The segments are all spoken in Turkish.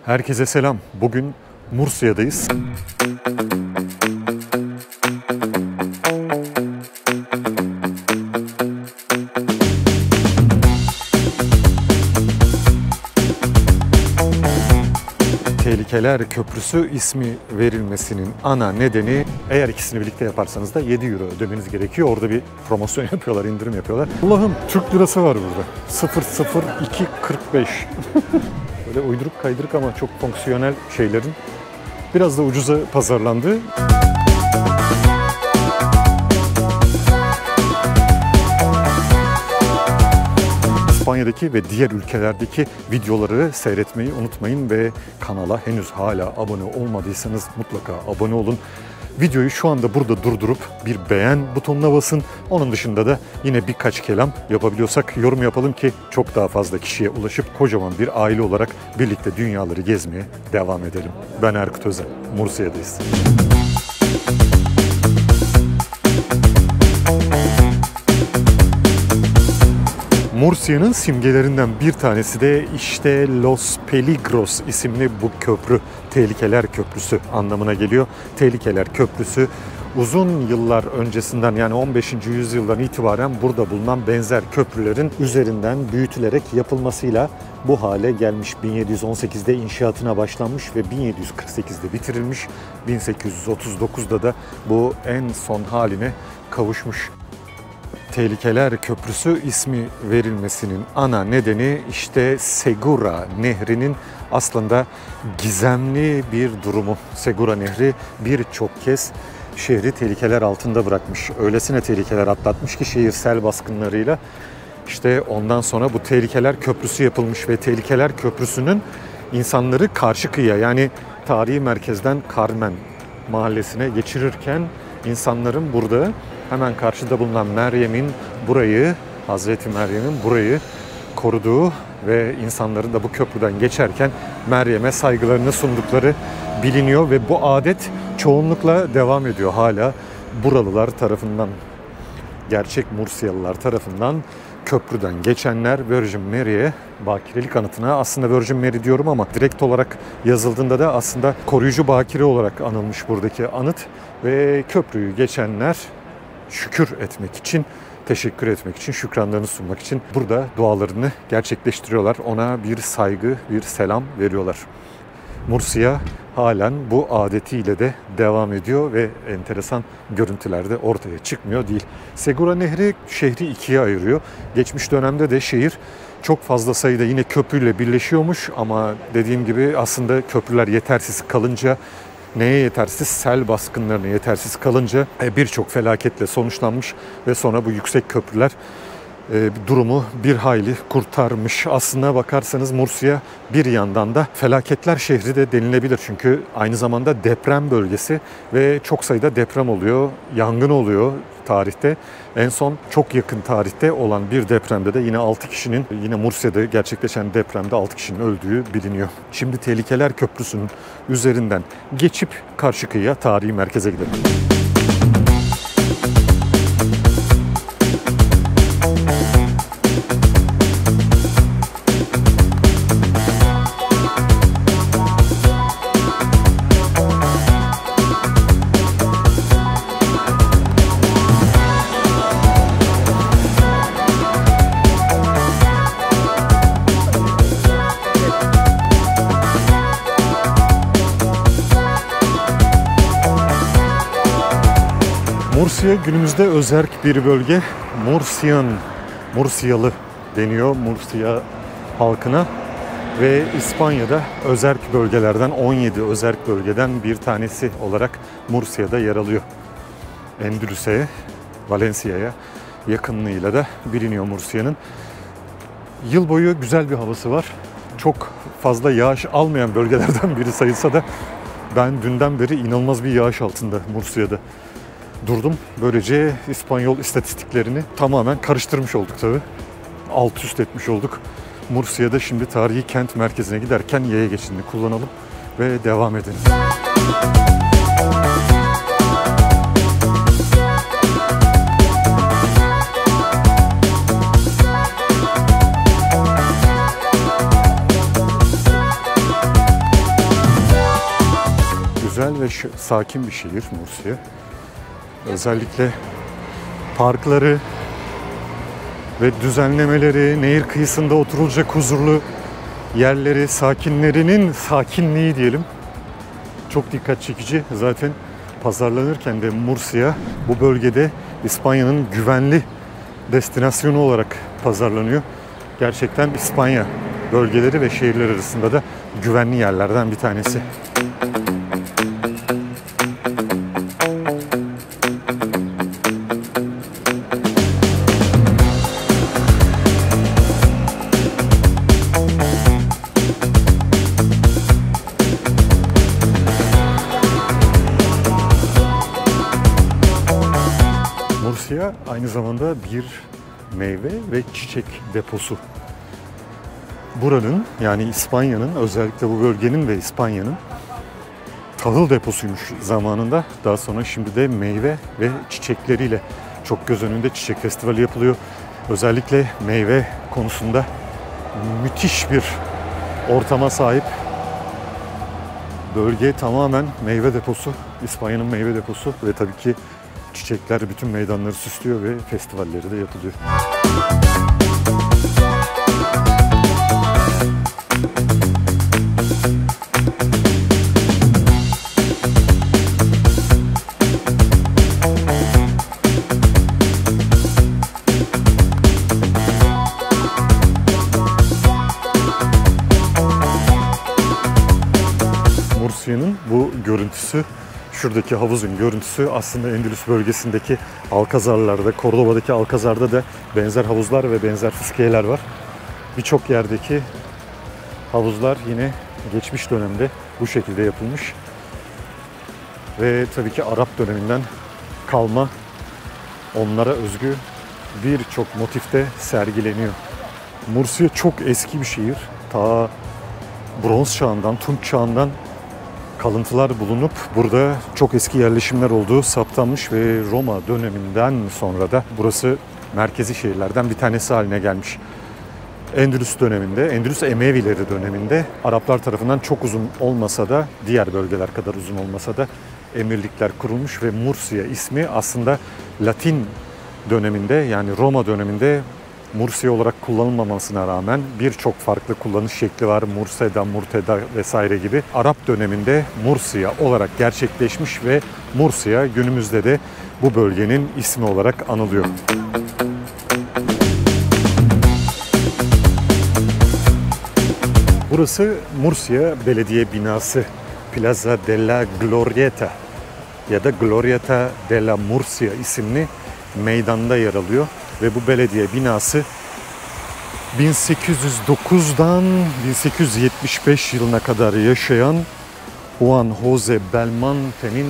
Herkese selam. Bugün Mursia'dayız. Tehlikeler Köprüsü ismi verilmesinin ana nedeni, eğer ikisini birlikte yaparsanız da 7 euro ödemeniz gerekiyor. Orada bir promosyon yapıyorlar, indirim yapıyorlar. Allah'ım, Türk lirası var burada. 00245. Böyle uyduruk kaydırık ama çok fonksiyonel şeylerin biraz da ucuza pazarlandığı. İspanya'daki ve diğer ülkelerdeki videoları seyretmeyi unutmayın ve kanala henüz hala abone olmadıysanız mutlaka abone olun. Videoyu şu anda burada durdurup bir beğen butonuna basın. Onun dışında da yine birkaç kelam yapabiliyorsak yorum yapalım ki çok daha fazla kişiye ulaşıp kocaman bir aile olarak birlikte dünyaları gezmeye devam edelim. Ben Erkut Özel, Mursia'dayız. Mursia'nın simgelerinden bir tanesi de işte Los Peligros isimli bu köprü. Tehlikeler Köprüsü anlamına geliyor. Tehlikeler Köprüsü uzun yıllar öncesinden, yani 15. yüzyıldan itibaren burada bulunan benzer köprülerin üzerinden büyütülerek yapılmasıyla bu hale gelmiş. 1718'de inşaatına başlanmış ve 1748'de bitirilmiş. 1839'da da bu en son haline kavuşmuş. Tehlikeler Köprüsü ismi verilmesinin ana nedeni işte Segura Nehri'nin aslında gizemli bir durumu. Segura Nehri birçok kez şehri tehlikeler altında bırakmış. Öylesine tehlikeler atlatmış ki şehir sel baskınlarıyla. İşte ondan sonra bu Tehlikeler Köprüsü yapılmış ve Tehlikeler Köprüsü'nün insanları karşı kıyıya, yani tarihi merkezden Carmen mahallesine geçirirken insanların burada hemen karşıda bulunan Meryem'in burayı, Hazreti Meryem'in burayı koruduğu ve insanların da bu köprüden geçerken Meryem'e saygılarını sundukları biliniyor ve bu adet çoğunlukla devam ediyor hala. Buralılar tarafından, gerçek Mursiyalılar tarafından köprüden geçenler Virgin Mary'e, bakirelik anıtına, aslında Virgin Mary diyorum ama direkt olarak yazıldığında da aslında koruyucu bakire olarak anılmış buradaki anıt ve köprüyü geçenler şükür etmek için, teşekkür etmek için, şükranlarını sunmak için burada dualarını gerçekleştiriyorlar. Ona bir saygı, bir selam veriyorlar. Mursia halen bu adetiyle de devam ediyor ve enteresan görüntüler de ortaya çıkmıyor değil. Segura Nehri şehri ikiye ayırıyor. Geçmiş dönemde de şehir çok fazla sayıda yine köprüyle birleşiyormuş ama dediğim gibi aslında köprüler yetersiz kalınca, neye yetersiz? Sel baskınlarına yetersiz kalınca birçok felaketle sonuçlanmış ve sonra bu yüksek köprüler durumu bir hayli kurtarmış. Aslına bakarsanız Mursia bir yandan da felaketler şehri de denilebilir. Çünkü aynı zamanda deprem bölgesi ve çok sayıda deprem oluyor, yangın oluyor tarihte. En son çok yakın tarihte olan bir depremde de yine 6 kişinin, yine Mursia'da gerçekleşen depremde 6 kişinin öldüğü biliniyor. Şimdi Tehlikeler Köprüsü'nün üzerinden geçip karşı kıyıya, tarihi merkeze gidelim. Mursia günümüzde özerk bir bölge. Mursiyalı deniyor Mursia halkına ve İspanya'da özerk bölgelerden, 17 özerk bölgeden bir tanesi olarak Mursia'da yer alıyor. Endülüs'e, Valencia'ya yakınlığıyla da biliniyor Mursia'nın. Yıl boyu güzel bir havası var. Çok fazla yağış almayan bölgelerden biri sayılsa da ben dünden beri inanılmaz bir yağış altında Mursia'da durdum. Böylece İspanyol istatistiklerini tamamen karıştırmış olduk tabii. Alt üst etmiş olduk. Mursia'da şimdi tarihi kent merkezine giderken yaya geçidini kullanalım ve devam edelim. güzel ve sakin bir şehir Mursiya. Özellikle parkları ve düzenlemeleri, nehir kıyısında oturulacak huzurlu yerleri, sakinlerinin sakinliği diyelim. Çok dikkat çekici. Zaten pazarlanırken de Mursiya bu bölgede İspanya'nın güvenli destinasyonu olarak pazarlanıyor. Gerçekten İspanya bölgeleri ve şehirler arasında da güvenli yerlerden bir tanesi. Mursiya aynı zamanda bir meyve ve çiçek deposu. Buranın, yani İspanya'nın, özellikle bu bölgenin ve İspanya'nın tahıl deposuymuş zamanında. Daha sonra şimdi de meyve ve çiçekleriyle çok göz önünde çiçek festivali yapılıyor. Özellikle meyve konusunda müthiş bir ortama sahip. Bölge tamamen meyve deposu, İspanya'nın meyve deposu ve tabii ki çiçekler bütün meydanları süslüyor ve festivalleri de yapılıyor. Mursiya'nın bu görüntüsü, şuradaki havuzun görüntüsü aslında Endülüs bölgesindeki Alkazarlar'da, Cordoba'daki Alkazar'da da benzer havuzlar ve benzer fıskiyeler var. Birçok yerdeki havuzlar yine geçmiş dönemde bu şekilde yapılmış. Ve tabii ki Arap döneminden kalma, onlara özgü birçok motifte sergileniyor. Mursiya çok eski bir şehir. Ta Bronz çağından, Tunç çağından kalıntılar bulunup burada çok eski yerleşimler olduğu saptanmış ve Roma döneminden sonra da burası merkezi şehirlerden bir tanesi haline gelmiş. Endülüs döneminde, Endülüs Emevileri döneminde Araplar tarafından çok uzun olmasa da, diğer bölgeler kadar uzun olmasa da emirlikler kurulmuş ve Mursiya ismi aslında Latin döneminde, yani Roma döneminde Mursiya olarak kullanılmamasına rağmen birçok farklı kullanış şekli var. Murseda, Murteda vesaire gibi. Arap döneminde Mursiya olarak gerçekleşmiş ve Mursiya günümüzde de bu bölgenin ismi olarak anılıyor. Burası Mursiya Belediye Binası. Plaza della Glorieta ya da Glorieta della Mursiya isimli meydanda yer alıyor. Ve bu belediye binası 1809'dan 1875 yılına kadar yaşayan Juan José Belmonte'nin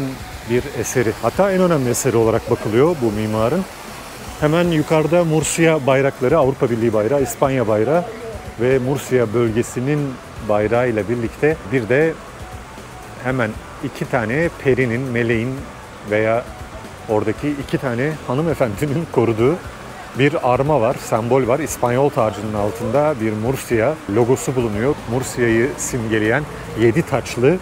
bir eseri. Hatta en önemli eseri olarak bakılıyor bu mimarın. Hemen yukarıda Mursiya bayrakları, Avrupa Birliği bayrağı, İspanya bayrağı ve Mursiya bölgesinin bayrağı ile birlikte bir de hemen iki tane perinin, meleğin veya oradaki iki tane hanımefendinin koruduğu bir arma var, sembol var. İspanyol tacının altında bir Mursiya logosu bulunuyor. Mursiya'yı simgeleyen 7 taçlı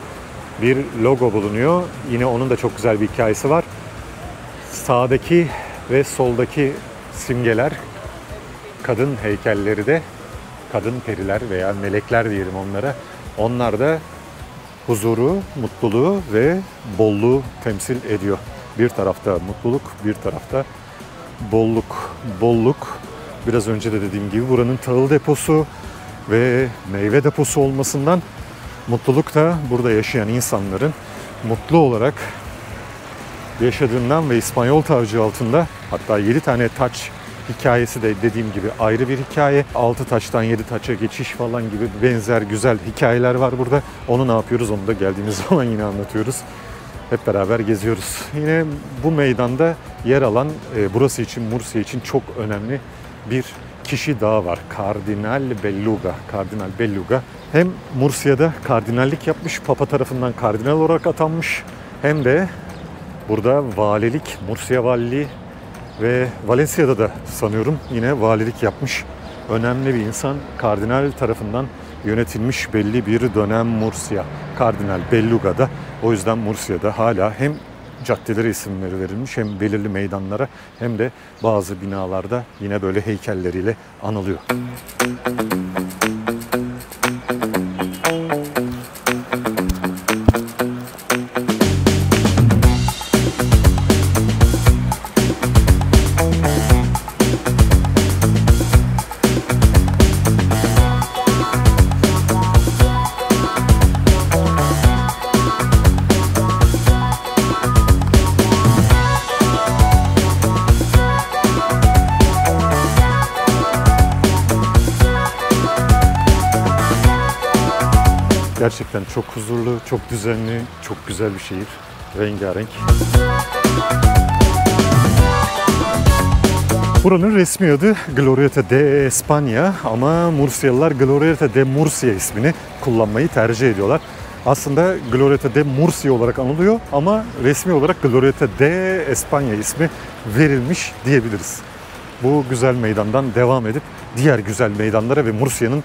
bir logo bulunuyor. Yine onun da çok güzel bir hikayesi var. Sağdaki ve soldaki simgeler, kadın heykelleri de kadın periler veya melekler diyelim onlara. Onlar da huzuru, mutluluğu ve bolluğu temsil ediyor. Bir tarafta mutluluk, bir tarafta bolluk. Bolluk, biraz önce de dediğim gibi buranın tahıl deposu ve meyve deposu olmasından, mutluluk da burada yaşayan insanların mutlu olarak yaşadığından ve İspanyol tacı altında, hatta 7 tane taç hikayesi de dediğim gibi ayrı bir hikaye. 6 taçtan 7 taça geçiş falan gibi benzer güzel hikayeler var burada. Onu ne yapıyoruz? Onu da geldiğimiz zaman yine anlatıyoruz. Hep beraber geziyoruz. Yine bu meydanda yer alan, burası için, Mursiya için çok önemli bir kişi daha var. Kardinal Belluga. Kardinal Belluga hem Mursiya'da kardinallik yapmış, Papa tarafından kardinal olarak atanmış, hem de burada valilik, Mursiya valiliği ve Valencia'da da sanıyorum yine valilik yapmış önemli bir insan. Kardinal tarafından yönetilmiş belli bir dönem Mursia. Kardinal Belluga'da. O yüzden Mursia'da hala hem caddelere isimleri verilmiş, hem belirli meydanlara, hem de bazı binalarda yine böyle heykelleriyle anılıyor. Gerçekten çok huzurlu, çok düzenli, çok güzel bir şehir. Rengarenk. Buranın resmi adı Glorieta de España ama Mursiyalılar Glorieta de Murcia ismini kullanmayı tercih ediyorlar. Aslında Glorieta de Murcia olarak anılıyor ama resmi olarak Glorieta de España ismi verilmiş diyebiliriz. Bu güzel meydandan devam edip diğer güzel meydanlara ve Mursia'nın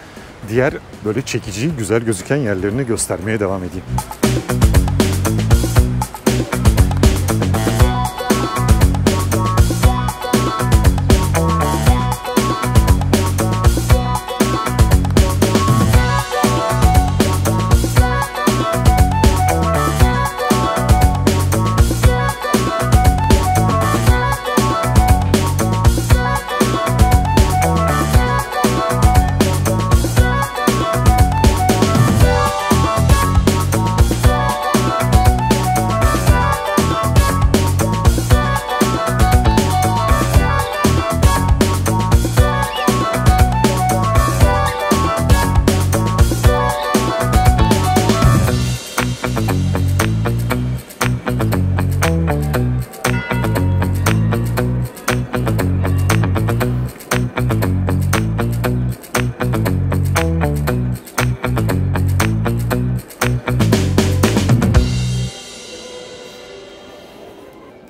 diğer böyle çekici, güzel gözüken yerlerini göstermeye devam edeyim.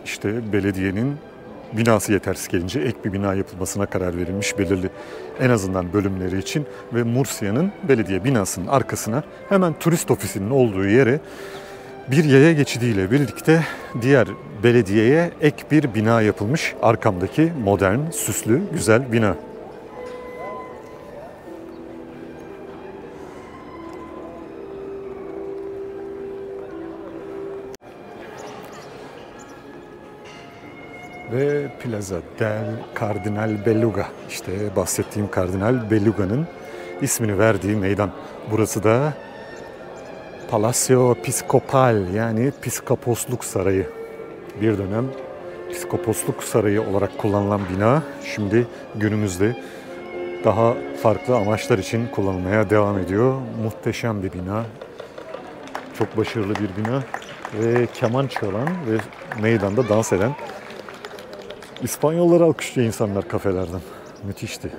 İşte belediyenin binası yetersiz gelince ek bir bina yapılmasına karar verilmiş belirli en azından bölümleri için ve Mursia'nın belediye binasının arkasına hemen turist ofisinin olduğu yere bir yaya geçidiyle birlikte diğer belediyeye ek bir bina yapılmış. Arkamdaki modern, süslü, güzel bina. Ve Plaza del Cardinal Belluga. İşte bahsettiğim Kardinal Belluga'nın ismini verdiği meydan. Burası da Palacio Episcopal yani Piskoposluk Sarayı. Bir dönem Piskoposluk Sarayı olarak kullanılan bina şimdi günümüzde daha farklı amaçlar için kullanılmaya devam ediyor. Muhteşem bir bina. Çok başarılı bir bina ve keman çalan ve meydanda dans eden İspanyolları alkışlıyor insanlar kafelerden. Müthişti.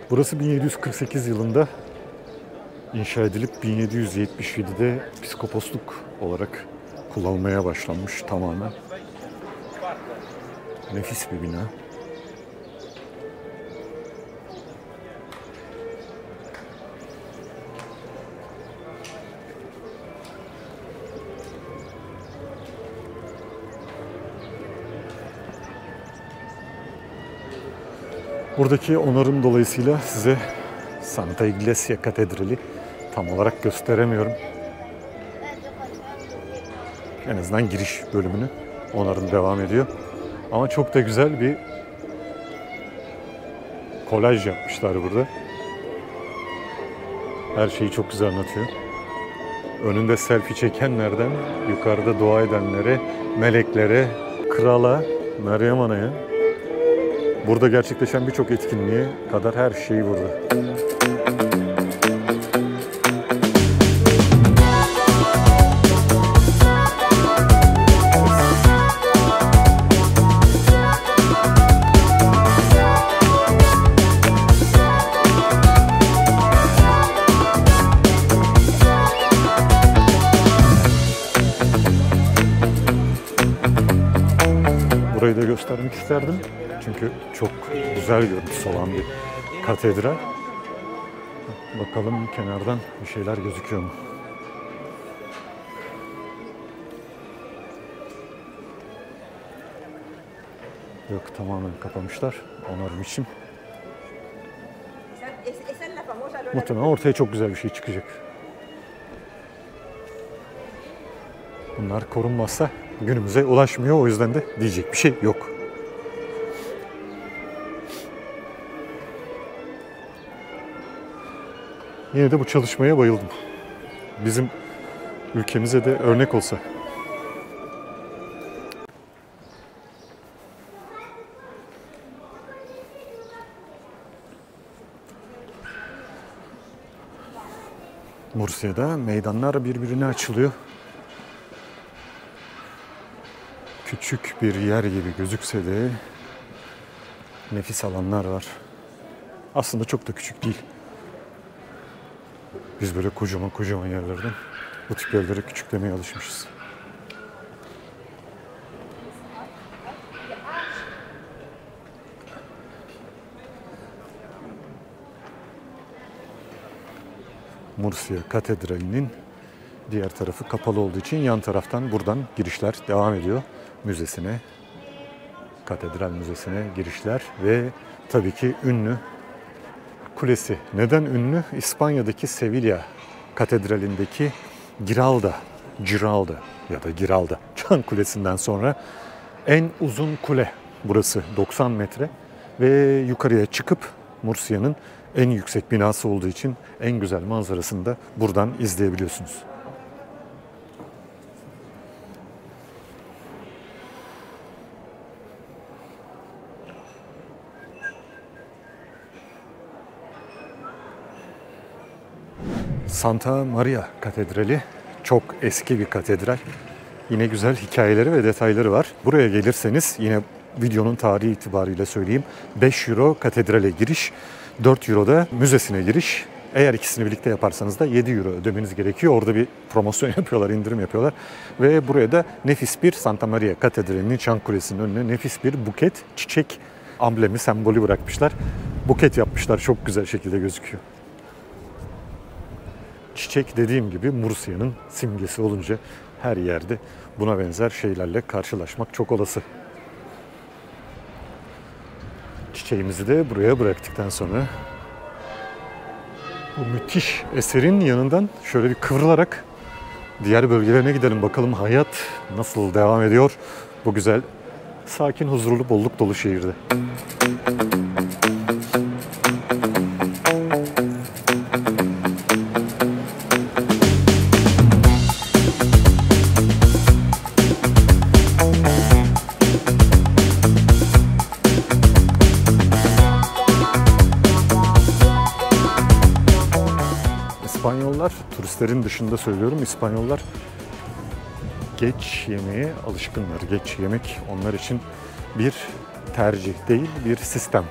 Burası 1748 yılında inşa edilip 1777'de piskoposluk olarak kullanılmaya başlanmış tamamen. Nefis bir bina. Buradaki onarım dolayısıyla size Santa Iglesia Katedrali tam olarak gösteremiyorum. En azından giriş bölümünü onarım devam ediyor. Ama çok da güzel bir kolaj yapmışlar burada. Her şeyi çok güzel anlatıyor. Önünde selfie çekenlerden yukarıda dua edenlere, meleklere, krala, Meryem Ana'ya, burada gerçekleşen birçok etkinliğe kadar her şey burada. Burayı da göstermek isterdim. Çünkü çok güzel görüntüsü olan bir katedral. Bakalım kenardan bir şeyler gözüküyor mu? Yok, tamamen kapamışlar onarım için. Muhtemelen ortaya çok güzel bir şey çıkacak. Bunlar korunmazsa günümüze ulaşmıyor, o yüzden de diyecek bir şey yok. Yine de bu çalışmaya bayıldım. Bizim ülkemize de örnek olsa. Mursia'da meydanlar birbirine açılıyor. Küçük bir yer gibi gözükse de nefis alanlar var. Aslında çok da küçük değil. Biz böyle kocaman kocaman yerlerden bu tip yerlere küçüklemeye alışmışız. Mursia Katedrali'nin diğer tarafı kapalı olduğu için yan taraftan buradan girişler devam ediyor. Müzesine, Katedral Müzesi'ne girişler ve tabii ki ünlü kulesi. Neden ünlü? İspanya'daki Sevilla Katedrali'ndeki Giralda ya da Giralda Çan Kulesi'nden sonra en uzun kule burası, 90 metre ve yukarıya çıkıp Mursia'nın en yüksek binası olduğu için en güzel manzarasını da buradan izleyebiliyorsunuz. Santa Maria Katedrali çok eski bir katedral. Yine güzel hikayeleri ve detayları var. Buraya gelirseniz yine videonun tarihi itibariyle söyleyeyim. 5 euro katedrale giriş, 4 euro da müzesine giriş. Eğer ikisini birlikte yaparsanız da 7 euro ödemeniz gerekiyor. Orada bir promosyon yapıyorlar, indirim yapıyorlar. Ve buraya da nefis bir Santa Maria Katedrali'nin Çan Kulesi'nin önüne nefis bir buket çiçek amblemi, sembolü bırakmışlar. Buket yapmışlar, çok güzel şekilde gözüküyor. Çiçek dediğim gibi Mursia'nın simgesi olunca her yerde buna benzer şeylerle karşılaşmak çok olası. Çiçeğimizi de buraya bıraktıktan sonra bu müthiş eserin yanından şöyle bir kıvrılarak diğer bölgelerine gidelim. Bakalım hayat nasıl devam ediyor bu güzel, sakin, huzurlu, bolluk dolu şehirde. İspanyollar, turistlerin dışında söylüyorum, İspanyollar geç yemeye alışkınlar. Geç yemek onlar için bir tercih değil, bir sistem.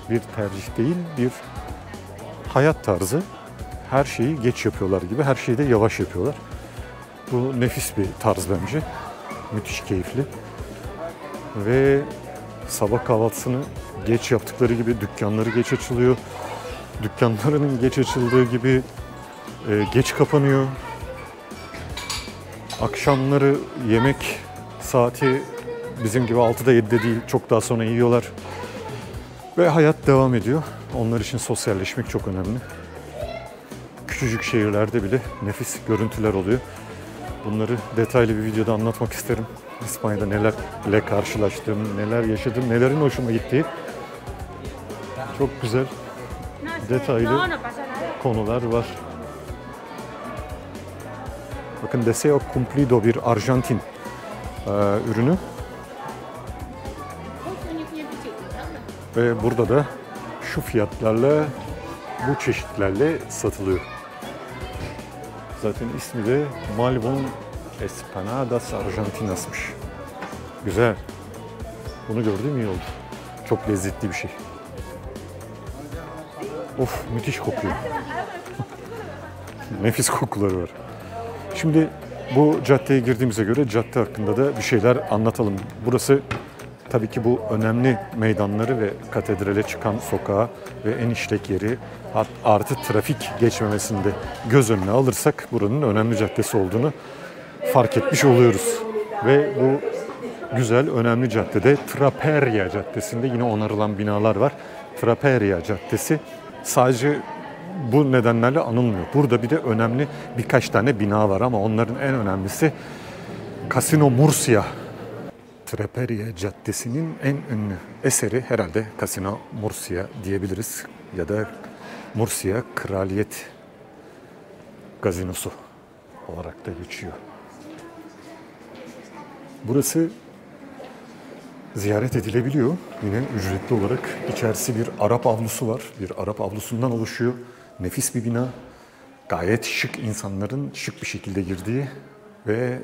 Bir tercih değil, bir hayat tarzı. Her şeyi geç yapıyorlar gibi, her şeyi de yavaş yapıyorlar. Bu nefis bir tarz bence. Müthiş keyifli. Ve sabah kahvaltısını geç yaptıkları gibi dükkanları geç açılıyor. Dükkanlarının geç açıldığı gibi geç kapanıyor. Akşamları yemek saati bizim gibi 6'da 7'de değil, çok daha sonra yiyorlar. Ve hayat devam ediyor. Onlar için sosyalleşmek çok önemli. Küçücük şehirlerde bile nefis görüntüler oluyor. Bunları detaylı bir videoda anlatmak isterim. İspanya'da nelerle karşılaştım, neler yaşadım, nelerin hoşuma gittiği. Çok güzel, detaylı konular var. Bakın, Deseo Cumplido bir Arjantin ürünü. Ve burada da şu fiyatlarla, bu çeşitlerle satılıyor. Zaten ismi de Malbon Espanadas Argentinas'mış. Güzel. Bunu gördüğüm iyi oldu. Çok lezzetli bir şey. Of, müthiş kokuyor. Nefis kokuları var. Şimdi bu caddeye girdiğimize göre cadde hakkında da bir şeyler anlatalım. Burası tabii ki bu önemli meydanları ve katedrale çıkan sokağı ve en işlek yeri artı trafik geçmemesini de göz önüne alırsak buranın önemli caddesi olduğunu fark etmiş oluyoruz. Ve bu güzel, önemli caddede Traperia Caddesi'nde yine onarılan binalar var. Traperia Caddesi sadece bu nedenlerle anılmıyor. Burada bir de önemli birkaç tane bina var ama onların en önemlisi Casino Murcia. Traperia Caddesi'nin en ünlü eseri herhalde Casino Murcia diyebiliriz. Ya da Murcia Kraliyet Gazinosu olarak da geçiyor. Burası ziyaret edilebiliyor. Yine ücretli olarak. İçerisi bir Arap avlusu var. Bir Arap avlusundan oluşuyor. Nefis bir bina. Gayet şık insanların şık bir şekilde girdiği ve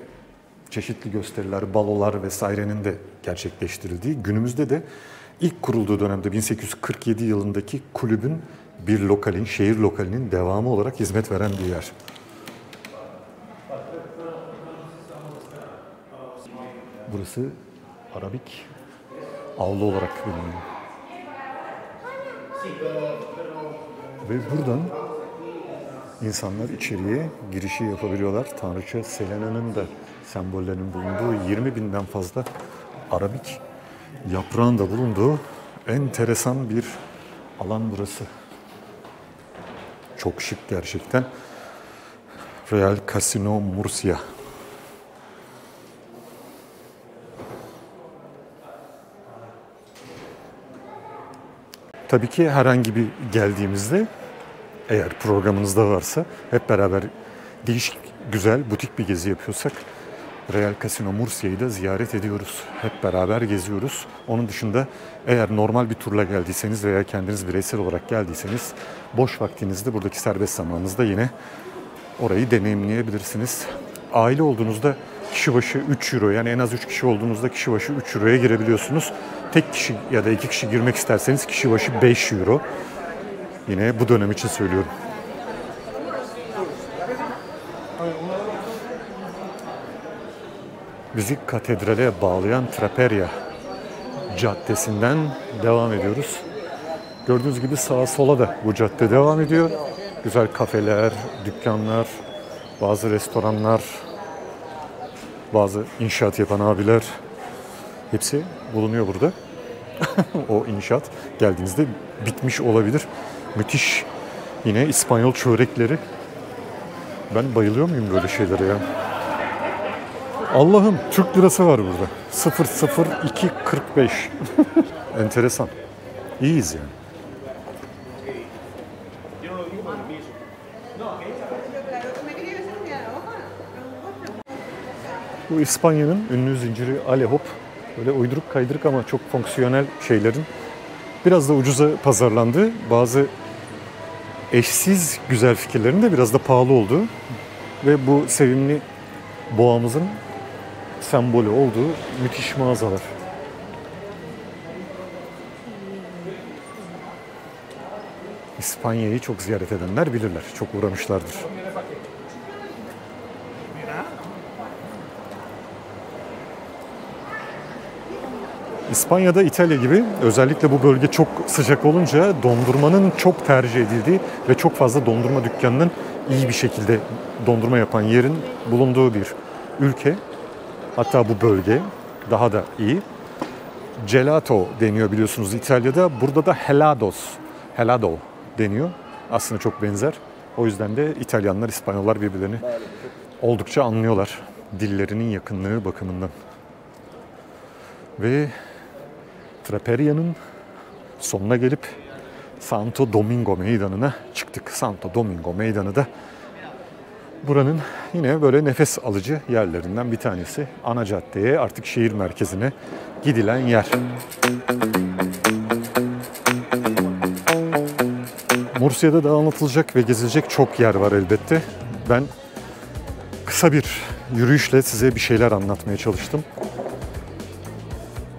çeşitli gösteriler, balolar vesairenin de gerçekleştirildiği. Günümüzde de ilk kurulduğu dönemde 1847 yılındaki kulübün bir lokalin, şehir lokalinin devamı olarak hizmet veren bir yer. Burası Arabik avlu olarak biliniyor. Ve buradan insanlar içeriye girişi yapabiliyorlar. Tanrıça Selena'nın da sembollerinin bulunduğu 20.000'den fazla Arabik yaprağın da bulunduğu enteresan bir alan burası. Çok şık gerçekten. Real Casino Murcia. Tabii ki herhangi bir geldiğimizde eğer programınızda varsa hep beraber değişik, güzel, butik bir gezi yapıyorsak Real Casino Murcia'yı da ziyaret ediyoruz. Hep beraber geziyoruz. Onun dışında eğer normal bir turla geldiyseniz veya kendiniz bireysel olarak geldiyseniz boş vaktinizde buradaki serbest zamanınızda yine orayı deneyimleyebilirsiniz. Aile olduğunuzda kişi başı 3 euro, yani en az 3 kişi olduğunuzda kişi başı 3 euroya girebiliyorsunuz. Tek kişi ya da 2 kişi girmek isterseniz kişi başı 5 euro. Yine bu dönem için söylüyorum. Bizi katedrale bağlayan Traperia Caddesi'nden devam ediyoruz. Gördüğünüz gibi sağa sola da bu cadde devam ediyor. Güzel kafeler, dükkanlar, bazı restoranlar, bazı inşaat yapan abiler hepsi bulunuyor burada. O inşaat geldiğinizde bitmiş olabilir. Müthiş yine İspanyol çörekleri. Ben bayılıyor muyum böyle şeylere ya? Allah'ım, Türk lirası var burada. 00245. Enteresan. İyiyiz yani. Bu İspanya'nın ünlü zinciri Alehop. Böyle uyduruk kaydırık ama çok fonksiyonel şeylerin biraz da ucuza pazarlandığı, bazı eşsiz güzel fikirlerin de biraz da pahalı olduğu ve bu sevimli boğamızın sembolü olduğu müthiş mağazalar. İspanya'yı çok ziyaret edenler bilirler, çok uğramışlardır. İspanya'da İtalya gibi özellikle bu bölge çok sıcak olunca dondurmanın çok tercih edildiği ve çok fazla dondurma dükkanının iyi bir şekilde dondurma yapan yerin bulunduğu bir ülke. Hatta bu bölge daha da iyi. Gelato deniyor biliyorsunuz İtalya'da. Burada da helado deniyor. Aslında çok benzer. O yüzden de İtalyanlar, İspanyollar birbirlerini oldukça anlıyorlar. Dillerinin yakınlığı bakımından. Ve Traperia'nın sonuna gelip Santo Domingo Meydanı'na çıktık. Santo Domingo Meydanı da buranın yine böyle nefes alıcı yerlerinden bir tanesi. Ana caddeye, artık şehir merkezine gidilen yer. Murcia'da da anlatılacak ve gezilecek çok yer var elbette. Ben kısa bir yürüyüşle size bir şeyler anlatmaya çalıştım.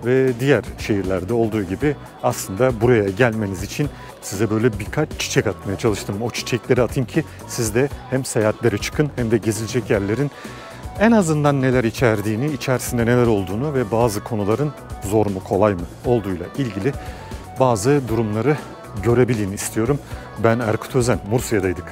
Ve diğer şehirlerde olduğu gibi aslında buraya gelmeniz için size böyle birkaç çiçek atmaya çalıştım. O çiçekleri atayım ki siz de hem seyahatlere çıkın hem de gezilecek yerlerin En azından neler içerdiğini, içerisinde neler olduğunu ve bazı konuların zor mu kolay mı olduğuyla ilgili bazı durumları görebilin istiyorum. Ben Erkut Özen, Mursiye'deydik.